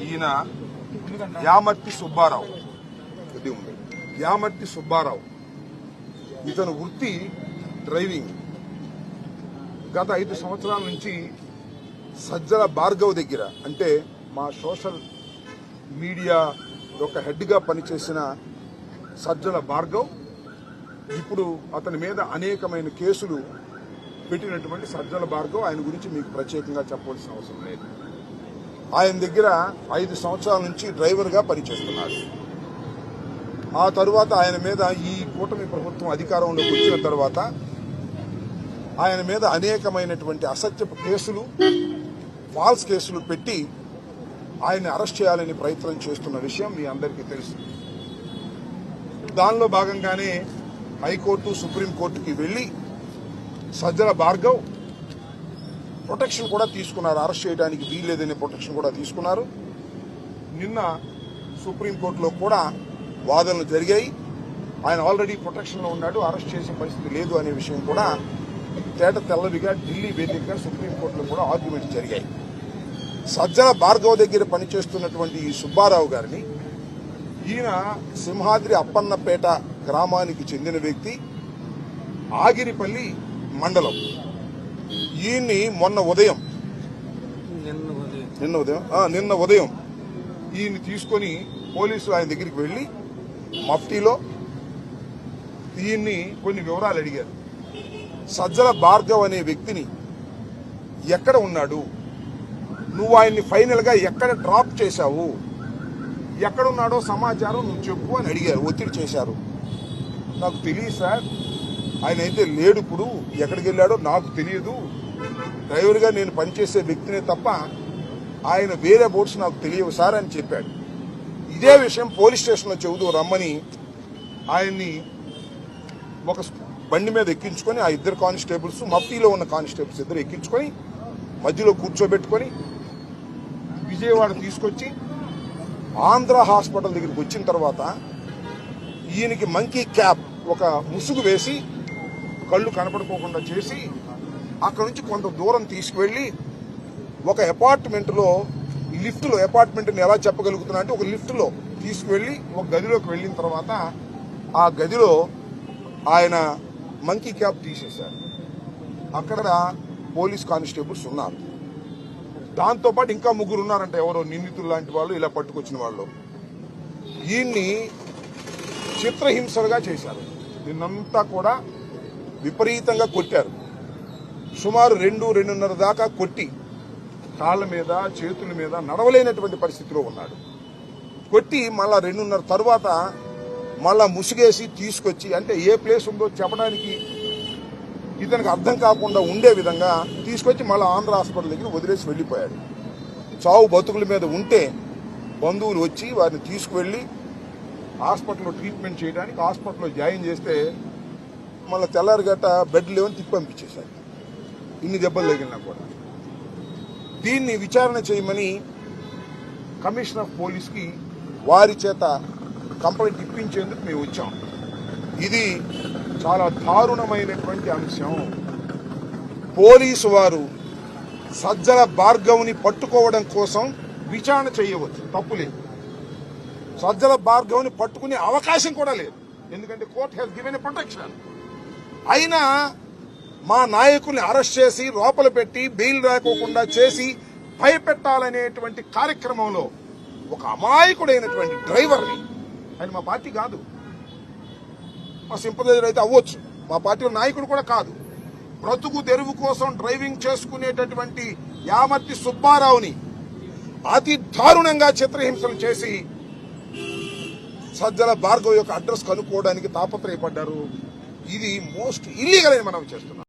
ఈయన యామర్తి సుబ్బారావు. యామర్తి సుబ్బారావు ఇతను వృత్తి డ్రైవింగ్. గత 5 సంవత్సరాల నుంచి సజ్జల భార్గవ్ దగ్గర, అంటే మా సోషల్ మీడియా యొక్క హెడ్గా పనిచేసిన సజ్జల భార్గవ్ ఇప్పుడు అతని మీద అనేకమైన కేసులు పెట్టినటువంటి సజ్జల భార్గవ్. ఆయన గురించి మీకు ప్రత్యేకంగా చెప్పవలసిన అవసరం లేదు. ఆయన దగ్గర 5 సంవత్సరాల నుంచి డ్రైవర్గా పనిచేస్తున్నాడు. ఆ తరువాత ఆయన మీద ఈ కూటమి ప్రభుత్వం అధికారంలోకి వచ్చిన తర్వాత ఆయన మీద అనేకమైనటువంటి అసత్యపు కేసులు, ఫాల్స్ కేసులు పెట్టి ఆయన్ని అరెస్ట్ చేయాలని ప్రయత్నం చేస్తున్న విషయం మీ అందరికీ తెలుసు. దానిలో భాగంగానే హైకోర్టు, సుప్రీంకోర్టుకి వెళ్లి సజ్జల భార్గవ్ ప్రొటెక్షన్ కూడా తీసుకున్నారు. అరెస్ట్ చేయడానికి వీల్లేదనే ప్రొటెక్షన్ కూడా తీసుకున్నారు. నిన్న సుప్రీంకోర్టులో కూడా వాదనలు జరిగాయి. ఆయన ఆల్రెడీ ప్రొటెక్షన్లో ఉన్నాడు, అరెస్ట్ చేసే పరిస్థితి లేదు అనే విషయం కూడా తేట తెల్లవిగా ఢిల్లీ వేదికగా సుప్రీంకోర్టులో కూడా ఆర్గ్యుమెంట్స్ జరిగాయి. సజ్జల భార్గవ్ దగ్గర పనిచేస్తున్నటువంటి ఈ సుబ్బారావు గారిని, ఈయన సింహాద్రి అప్పన్నపేట గ్రామానికి చెందిన వ్యక్తి, ఆగిరిపల్లి మండలం. ఈయన్ని నిన్న ఉదయం ఈయన్ని తీసుకొని పోలీసులు ఆయన దగ్గరికి వెళ్లి మఫ్టీలో ఈయన్ని కొన్ని వివరాలు అడిగారు. సజ్జల భార్గవ్ అనే వ్యక్తిని ఎక్కడ ఉన్నాడు, నువ్వు ఆయన్ని ఫైనల్ గా ఎక్కడ డ్రాప్ చేశావు, ఎక్కడున్నాడో సమాచారం నువ్వు చెప్పు అని అడిగారు, ఒత్తిడి చేశారు. నాకు తెలియదు సార్, ఆయన అయితే లేడు, ఇప్పుడు ఎక్కడికి వెళ్ళాడో నాకు తెలియదు, డ్రైవర్గా నేను పనిచేసే వ్యక్తినే తప్ప ఆయన వేరే బోట్స్ నాకు తెలియవు సార్ అని చెప్పాడు. ఇదే విషయం పోలీస్ స్టేషన్లో చెబుతూ రమ్మని ఆయన్ని ఒక బండి మీద ఎక్కించుకొని ఆ ఇద్దరు కానిస్టేబుల్స్, మఫ్టీలో ఉన్న కానిస్టేబుల్స్ ఇద్దరు ఎక్కించుకొని మధ్యలో కూర్చోబెట్టుకొని విజయవాడ తీసుకొచ్చి ఆంధ్ర హాస్పిటల్ దగ్గరికి వచ్చిన తర్వాత ఈయనకి మంకీ క్యాప్, ఒక ముసుగు వేసి కళ్ళు కనపడుకోకుండా చేసి అక్కడి నుంచి కొంత దూరం తీసుకువెళ్లి ఒక అపార్ట్మెంట్లో లిఫ్ట్లో, అపార్ట్మెంట్ని ఎలా చెప్పగలుగుతున్నా అంటే ఒక లిఫ్ట్లో తీసుకువెళ్లి ఒక గదిలోకి వెళ్ళిన తర్వాత ఆ గదిలో ఆయన మంకీ క్యాప్ తీసేశారు. అక్కడ పోలీస్ కానిస్టేబుల్స్ ఉన్నారు. దాంతోపాటు ఇంకా 3 ఉన్నారంట, ఎవరో నిందితులు లాంటి వాళ్ళు, ఇలా పట్టుకొచ్చిన వాళ్ళు. ఈయన్ని చిత్రహింసలుగా చేశారు. నిన్నంతా కూడా విపరీతంగా కొట్టారు. సుమారు 2-2:30 దాకా కొట్టి కాళ్ళ మీద, చేతుల మీద నడవలేనటువంటి పరిస్థితిలో ఉన్నాడు. కొట్టి మళ్ళా 2:30 తర్వాత మళ్ళా ముసుగేసి తీసుకొచ్చి, అంటే ఏ ప్లేస్ ఉందో చెప్పడానికి ఇతనికి అర్థం కాకుండా ఉండే విధంగా తీసుకొచ్చి మళ్ళీ ఆంధ్ర హాస్పిటల్ దగ్గర వదిలేసి వెళ్లిపోయాడు. చావు బతుకుల మీద ఉంటే బంధువులు వచ్చి వారిని తీసుకువెళ్లి హాస్పిటల్లో ట్రీట్మెంట్ చేయడానికి హాస్పిటల్లో జాయిన్ చేస్తే మళ్ళీ తెల్లారిగట్ట బెడ్ లేవని తిప్పి పంపించేశారు, ఇన్ని దెబ్బలు తగిలినా కూడా. దీన్ని విచారణ చేయమని కమిషనర్ ఆఫ్ పోలీస్కి వారి చేత కంప్లైంట్ ఇప్పించేందుకు మేము వచ్చాం. ఇది చాలా దారుణమైనటువంటి అంశం. పోలీసు వారు సజ్జల భార్గవ్ని పట్టుకోవడం కోసం విచారణ చేయవచ్చు, తప్పులేదు. సజ్జల భార్గవ్ని పట్టుకునే అవకాశం కూడా లేదు, ఎందుకంటే court has given a protection. అయినా మా నాయకుల్ని అరెస్ట్ చేసి లోపల పెట్టి బెయిల్ రాకోకుండా చేసి భయపెట్టాలనేటువంటి కార్యక్రమంలో ఒక అమాయకుడైనటువంటి డ్రైవర్ని, ఆయన మా పార్టీ కాదు, మా సింపథైజర్ అయితే అవ్వచ్చు, మా పార్టీ నాయకుడు కూడా కాదు, బ్రతుకు తెరువు కోసం డ్రైవింగ్ చేసుకునేటటువంటి యామర్తి సుబ్బారావుని అతి దారుణంగా చిత్రహింసలు చేసి సజ్జల భార్గవ్ యొక్క అడ్రస్ కనుక్కోవడానికి తాపత్రయపడ్డారు. ఇది మోస్ట్ ఇల్లీగల్ అని మనం చేస్తున్నాం.